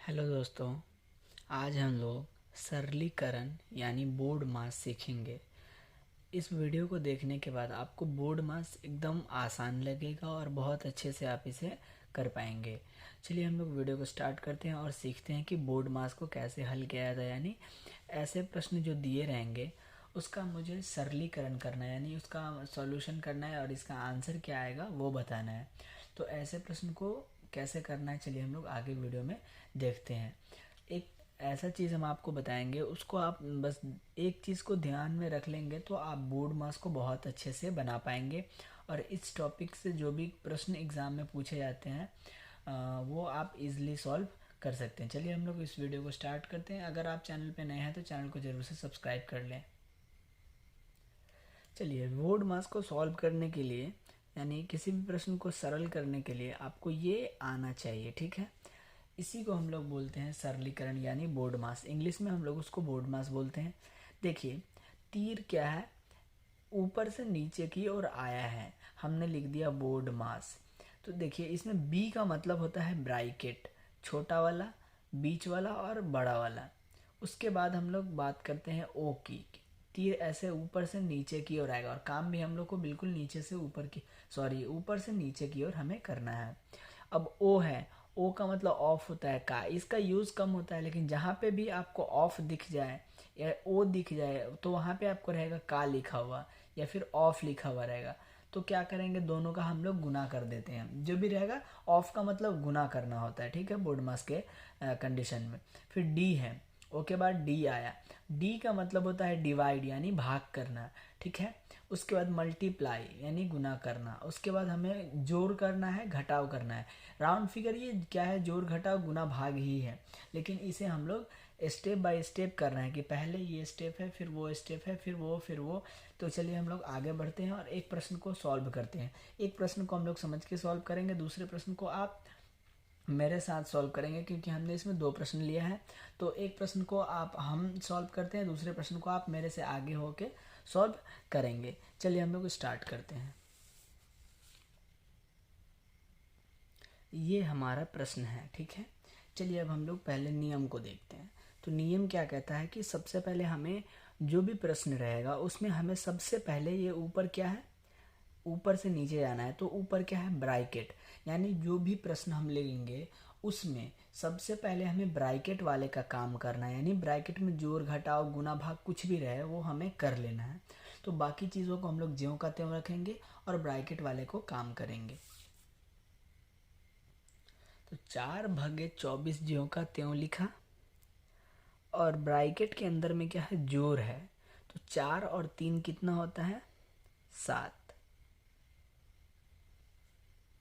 Hello दोस्तों, आज हम लोग सरलीकरण यानी बोर्ड मास सीखेंगे। इस वीडियो को देखने के बाद आपको बोर्ड मास एकदम आसान लगेगा और बहुत अच्छे से आप इसे कर पाएंगे। चलिए हम लोग वीडियो को स्टार्ट करते हैं और सीखते हैं कि बोर्ड मास को कैसे हल किया जाए। यानी ऐसे प्रश्न जो दिए रहेंगे उसका मुझे सरलीकरण करना है, यानी उसका सॉल्यूशन करना है और इसका आंसर क्या आएगा वो बताना है। तो ऐसे प्रश्न को कैसे करना है चलिए हम लोग आगे वीडियो में देखते हैं। एक ऐसा चीज़ हम आपको बताएंगे, उसको आप बस एक चीज़ को ध्यान में रख लेंगे तो आप बोर्ड मास को बहुत अच्छे से बना पाएंगे। और इस टॉपिक से जो भी प्रश्न एग्ज़ाम में पूछे जाते हैं वो आप इजीली सॉल्व कर सकते हैं। चलिए हम लोग इस वीडियो को स्टार्ट करते हैं। अगर आप चैनल पे नए हैं तो चैनल को ज़रूर से सब्सक्राइब कर लें। चलिए, बोर्ड मास को सॉल्व करने के लिए यानी किसी भी प्रश्न को सरल करने के लिए आपको ये आना चाहिए, ठीक है। इसी को हम लोग बोलते हैं सरलीकरण यानी बोर्ड मास। इंग्लिश में हम लोग उसको बोर्ड मास बोलते हैं। देखिए, तीर क्या है, ऊपर से नीचे की ओर आया है, हमने लिख दिया बोर्ड मास। तो देखिए, इसमें बी का मतलब होता है ब्रैकेट, छोटा वाला, बीच वाला और बड़ा वाला। उसके बाद हम लोग बात करते हैं ओ की। तीर ऐसे ऊपर से नीचे की ओर आएगा और काम भी हम लोग को बिल्कुल नीचे से ऊपर से नीचे की ओर हमें करना है। अब ओ है, ओ का मतलब ऑफ होता है का, इसका यूज़ कम होता है, लेकिन जहाँ पे भी आपको ऑफ दिख जाए या ओ दिख जाए तो वहाँ पे आपको रहेगा का लिखा हुआ या फिर ऑफ लिखा हुआ रहेगा। तो क्या करेंगे, दोनों का हम लोग गुना कर देते हैं। जो भी रहेगा, ऑफ का मतलब गुना करना होता है, ठीक है, बोर्ड मास के कंडीशन में। फिर डी है, ओ के बाद डी आया। डी का मतलब होता है डिवाइड यानी भाग करना, ठीक है। उसके बाद मल्टीप्लाई यानी गुना करना। उसके बाद हमें जोड़ करना है, घटाव करना है। राउंड फिगर ये क्या है, जोड़ घटाव गुना भाग ही है, लेकिन इसे हम लोग स्टेप बाय स्टेप कर रहे हैं कि पहले ये स्टेप है, फिर वो स्टेप है, फिर वो। तो चलिए हम लोग आगे बढ़ते हैं और एक प्रश्न को सॉल्व करते हैं। एक प्रश्न को हम लोग समझ के सॉल्व करेंगे, दूसरे प्रश्न को आप मेरे साथ सॉल्व करेंगे, क्योंकि हमने इसमें दो प्रश्न लिया है। तो एक प्रश्न को आप हम सॉल्व करते हैं, दूसरे प्रश्न को आप मेरे से आगे होके सॉल्व करेंगे। चलिए हम लोग स्टार्ट करते हैं। ये हमारा प्रश्न है, ठीक है। चलिए अब हम लोग पहले नियम को देखते हैं। तो नियम क्या कहता है कि सबसे पहले हमें जो भी प्रश्न रहेगा उसमें हमें सबसे पहले ये ऊपर क्या है, ऊपर से नीचे जाना है। तो ऊपर क्या है, ब्रैकेट, यानी जो भी प्रश्न हम लेंगे उसमें सबसे पहले हमें ब्रैकेट वाले का काम करना है। यानी ब्रैकेट में जोड़ घटाव गुना भाग कुछ भी रहे वो हमें कर लेना है। तो बाकी चीज़ों को हम लोग ज्यों का त्यों रखेंगे और ब्रैकेट वाले को काम करेंगे। तो 4/24 ज्यों का त्यों लिखा और ब्रैकेट के अंदर में क्या है, जोड़ है। तो 4 और 3 कितना होता है, 7।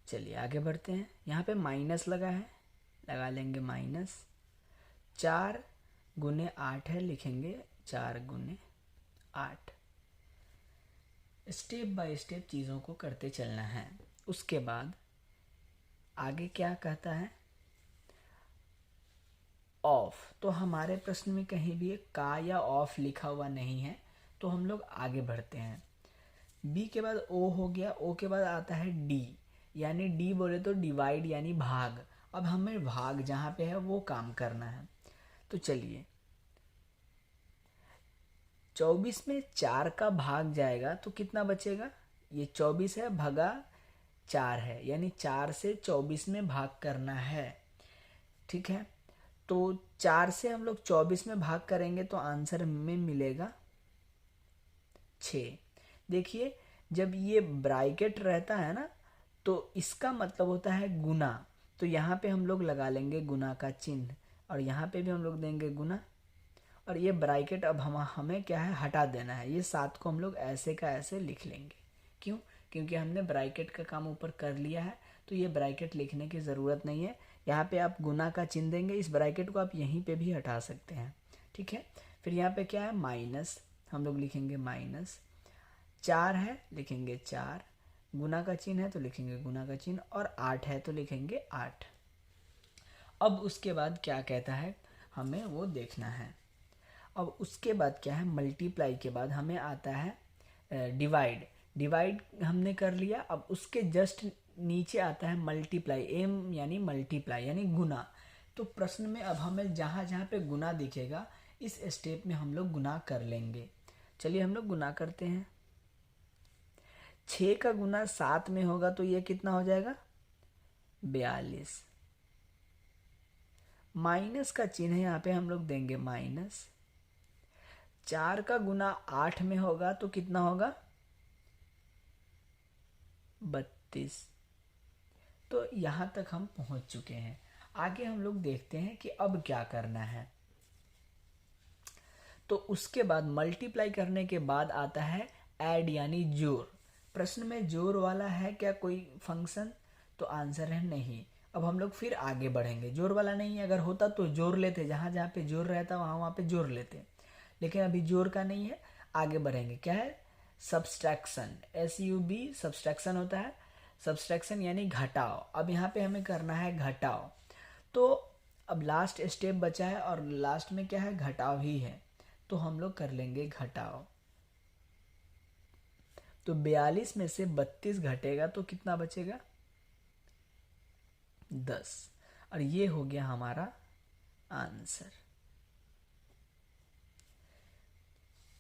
चलिए आगे बढ़ते हैं। यहाँ पे माइनस लगा है, लगा लेंगे माइनस। 4 × 8 है, लिखेंगे 4 × 8। स्टेप बाय स्टेप चीज़ों को करते चलना है। उसके बाद आगे क्या कहता है, ऑफ। तो हमारे प्रश्न में कहीं भी का या ऑफ लिखा हुआ नहीं है, तो हम लोग आगे बढ़ते हैं। बी के बाद ओ हो गया, ओ के बाद आता है डी, यानी डी बोले तो डिवाइड यानी भाग। अब हमें भाग जहाँ पे है वो काम करना है। तो चलिए, 24 में 4 का भाग जाएगा तो कितना बचेगा, ये 24 है भगा 4 है, यानी 4 से 24 में भाग करना है, ठीक है। तो 4 से हम लोग 24 में भाग करेंगे तो आंसर में मिलेगा 6। देखिए, जब ये ब्रैकेट रहता है ना तो इसका मतलब होता है गुना। तो यहाँ पे हम लोग लगा लेंगे गुना का चिन्ह और यहाँ पे भी हम लोग देंगे गुना। और ये ब्रैकेट अब हमें क्या है, हटा देना है। ये 7 को हम लोग ऐसे का ऐसे लिख लेंगे। क्यों, क्योंकि हमने ब्रैकेट का काम ऊपर कर लिया है, तो ये ब्रैकेट लिखने की ज़रूरत नहीं है। यहाँ पे आप गुना का चिन्ह देंगे, इस ब्रैकेट को आप यहीं पे भी हटा सकते हैं, ठीक है। फिर यहाँ पे क्या है, माइनस, हम लोग लिखेंगे माइनस। 4 है, लिखेंगे 4, गुना का चिन्ह है तो लिखेंगे गुना का चिन्ह, और 8 है तो लिखेंगे 8। अब उसके बाद क्या कहता है हमें वो देखना है। अब उसके बाद क्या है, मल्टीप्लाई के बाद हमें आता है डिवाइड। डिवाइड हमने कर लिया। अब उसके जस्ट नीचे आता है मल्टीप्लाई, एम यानी मल्टीप्लाई यानी गुना। तो प्रश्न में अब हमें जहाँ जहाँ पे गुना दिखेगा इस स्टेप में हम लोग गुना कर लेंगे। चलिए हम लोग गुना करते हैं। 6 का गुना 7 में होगा तो ये कितना हो जाएगा 42। माइनस का चिन्ह यहाँ पे हम लोग देंगे माइनस। 4 का गुना 8 में होगा तो कितना होगा 32। तो यहाँ तक हम पहुँच चुके हैं। आगे हम लोग देखते हैं कि अब क्या करना है। तो उसके बाद मल्टीप्लाई करने के बाद आता है ऐड यानी जोड़। प्रश्न में जोड़ वाला है क्या कोई फंक्शन? तो आंसर है नहीं। अब हम लोग फिर आगे बढ़ेंगे। जोड़ वाला नहीं है, अगर होता तो जोड़ लेते, जहाँ जहाँ पे जोड़ रहता वहाँ वहाँ पे जोड़ लेते, लेकिन अभी जोड़ का नहीं है। आगे बढ़ेंगे। क्या है? सब्सट्रैक्शन। SUB सब्सट्रैक्शन होता है। सब्सट्रैक्शन यानी घटाव। अब यहाँ पे हमें करना है घटाव। तो अब लास्ट स्टेप बचा है और लास्ट में क्या है घटाव ही है, तो हम लोग कर लेंगे घटाव। तो 42 में से 32 घटेगा तो कितना बचेगा 10। और ये हो गया हमारा आंसर।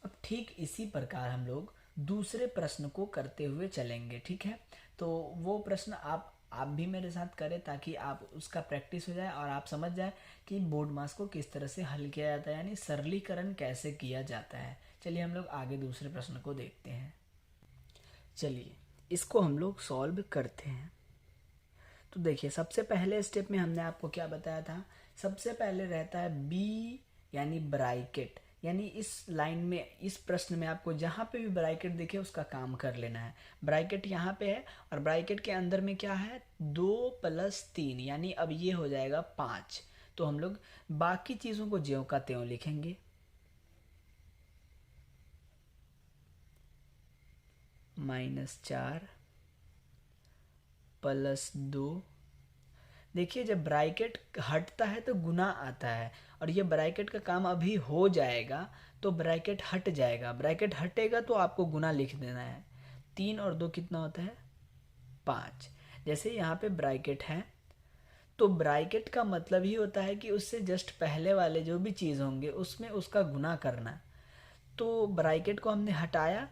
अब ठीक इसी प्रकार हम लोग दूसरे प्रश्न को करते हुए चलेंगे। ठीक है, तो वो प्रश्न आप भी मेरे साथ करें ताकि आप उसका प्रैक्टिस हो जाए और आप समझ जाए कि बोर्ड मास को किस तरह से हल किया जाता है, यानी सरलीकरण कैसे किया जाता है। चलिए हम लोग आगे दूसरे प्रश्न को देखते हैं। चलिए इसको हम लोग सॉल्व करते हैं। तो देखिए सबसे पहले स्टेप में हमने आपको क्या बताया था, सबसे पहले रहता है बी यानी ब्रैकेट, यानी इस लाइन में इस प्रश्न में आपको जहाँ पे भी ब्रैकेट दिखे उसका काम कर लेना है। ब्रैकेट यहाँ पे है और ब्रैकेट के अंदर में क्या है 2 + 3, यानी अब ये हो जाएगा 5। तो हम लोग बाकी चीज़ों को ज्यों का त्यों लिखेंगे। -4 + 2। देखिए जब ब्रैकेट हटता है तो गुना आता है और ये ब्रैकेट का काम अभी हो जाएगा तो ब्रैकेट हट जाएगा। ब्रैकेट हटेगा तो आपको गुना लिख देना है। 3 और 2 कितना होता है 5। जैसे यहाँ पे ब्रैकेट है तो ब्रैकेट का मतलब ही होता है कि उससे जस्ट पहले वाले जो भी चीज़ होंगे उसमें उसका गुना करना। तो ब्रैकेट को हमने हटाया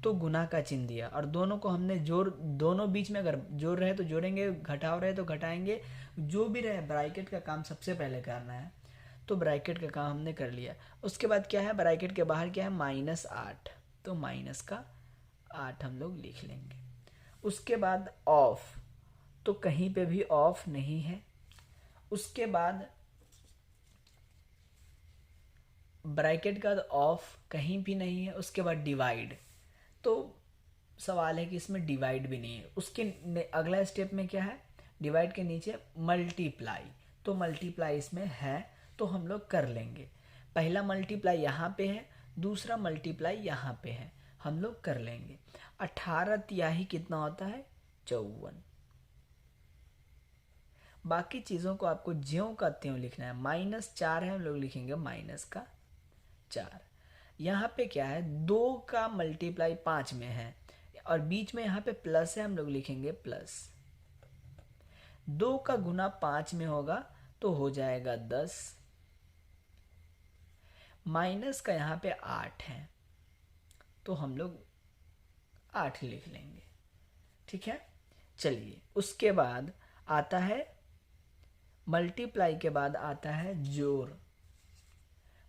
तो गुना का चिन्ह दिया और दोनों को हमने जोड़, दोनों बीच में अगर जोड़ रहे तो जोड़ेंगे, घटाव रहे तो घटाएंगे, जो भी रहे ब्रैकेट का काम सबसे पहले करना है। तो ब्रैकेट का काम हमने कर लिया। उसके बाद क्या है ब्रैकेट के बाहर क्या है -8, तो माइनस का 8 हम लोग लिख लेंगे। उसके बाद ऑफ, तो कहीं पे भी ऑफ नहीं है। उसके बाद ब्रैकेट का ऑफ कहीं भी नहीं है। उसके बाद डिवाइड, तो सवाल है कि इसमें डिवाइड भी नहीं है। उसके अगला स्टेप में क्या है डिवाइड के नीचे मल्टीप्लाई, तो मल्टीप्लाई इसमें है तो हम लोग कर लेंगे। पहला मल्टीप्लाई यहाँ पे है, दूसरा मल्टीप्लाई यहाँ पे है, हम लोग कर लेंगे। 18 तिहाई कितना होता है 54। बाकी चीज़ों को आपको ज्यों का त्यों लिखना है। -4 है हम लोग लिखेंगे -4। यहाँ पे क्या है 2 का मल्टीप्लाई 5 में है और बीच में यहाँ पे प्लस है, हम लोग लिखेंगे प्लस। 2 का गुना 5 में होगा तो हो जाएगा 10। माइनस का यहाँ पे 8 है तो हम लोग 8 लिख लेंगे। ठीक है, चलिए उसके बाद आता है मल्टीप्लाई के बाद आता है जोड़।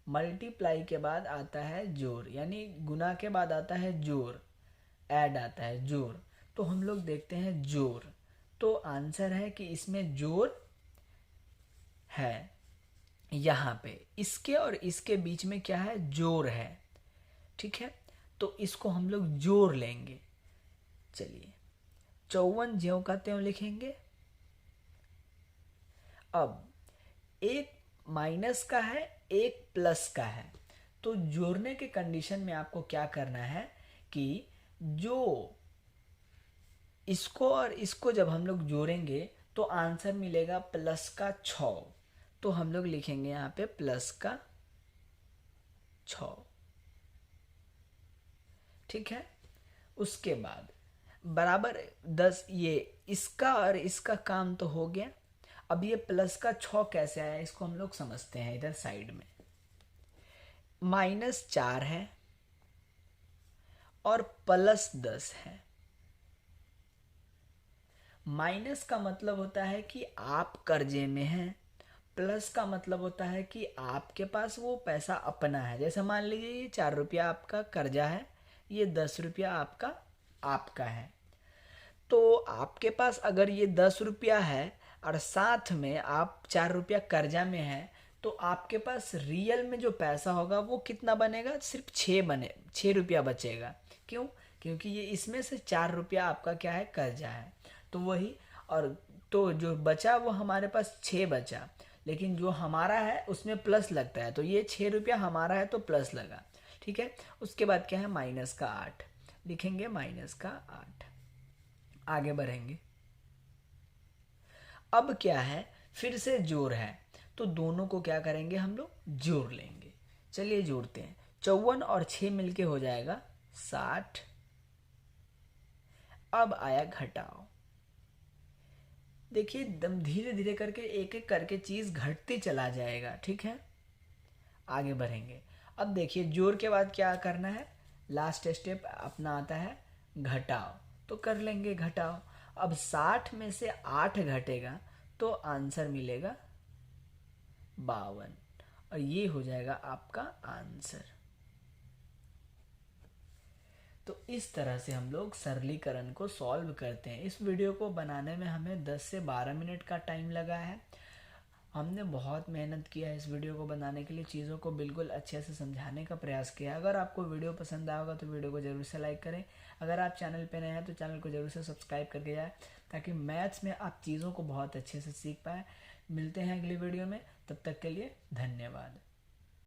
मल्टीप्लाई के बाद आता है जोड़, यानी गुना के बाद आता है जोड़, ऐड आता है जोड़। तो हम लोग देखते हैं जोड़, तो आंसर है कि इसमें जोड़ है। यहाँ पे इसके और इसके बीच में क्या है जोड़ है। ठीक है, तो इसको हम लोग जोड़ लेंगे। चलिए 54 ज्यों का त्यों लिखेंगे। अब एक माइनस का है एक प्लस का है, तो जोड़ने के कंडीशन में आपको क्या करना है कि जो इसको और इसको जब हम लोग जोड़ेंगे तो आंसर मिलेगा प्लस का 6, तो हम लोग लिखेंगे यहाँ पे प्लस का 6। ठीक है, उसके बाद बराबर 10, ये इसका और इसका काम तो हो गया। अब ये प्लस का 6 कैसे आया इसको हम लोग समझते हैं। इधर साइड में -4 है और +10 है। माइनस का मतलब होता है कि आप कर्जे में हैं, प्लस का मतलब होता है कि आपके पास वो पैसा अपना है। जैसे मान लीजिए ये 4 रुपया आपका कर्जा है, ये 10 रुपया आपका है। तो आपके पास अगर ये 10 रुपया है और साथ में आप 4 रुपया कर्जा में है, तो आपके पास रियल में जो पैसा होगा वो कितना बनेगा? सिर्फ 6 रुपया बचेगा। क्यों? क्योंकि ये इसमें से 4 रुपया आपका क्या है? कर्जा है। तो वही, और तो जो बचा वो हमारे पास 6 बचा, लेकिन जो हमारा है उसमें प्लस लगता है, तो ये 6 रुपया हमारा है तो प्लस लगा। ठीक है। उसके बाद क्या है? -8 लिखेंगे, -8। आगे बढ़ेंगे। अब क्या है? फिर से जोड़ है, तो दोनों को क्या करेंगे? हम लोग जोड़ लेंगे। चलिए जोड़ते हैं। 54 और 6 मिलके हो जाएगा 60। अब आया घटाओ। देखिए एकदम धीरे धीरे करके एक एक करके चीज घटती चला जाएगा। ठीक है। आगे बढ़ेंगे। अब देखिए जोड़ के बाद क्या करना है? लास्ट स्टेप अपना आता है घटाओ, तो कर लेंगे घटाओ। अब 60 में से 8 घटेगा तो आंसर मिलेगा 52, और ये हो जाएगा आपका आंसर। तो इस तरह से हम लोग सरलीकरण को सॉल्व करते हैं। इस वीडियो को बनाने में हमें 10 से 12 मिनट का टाइम लगा है। हमने बहुत मेहनत किया है इस वीडियो को बनाने के लिए, चीज़ों को बिल्कुल अच्छे से समझाने का प्रयास किया। अगर आपको वीडियो पसंद आया होगा तो वीडियो को ज़रूर से लाइक करें। अगर आप चैनल पे नए हैं तो चैनल को ज़रूर से सब्सक्राइब करके जाएं, ताकि मैथ्स में आप चीज़ों को बहुत अच्छे से सीख पाएँ। मिलते हैं अगली वीडियो में, तब तक के लिए धन्यवाद।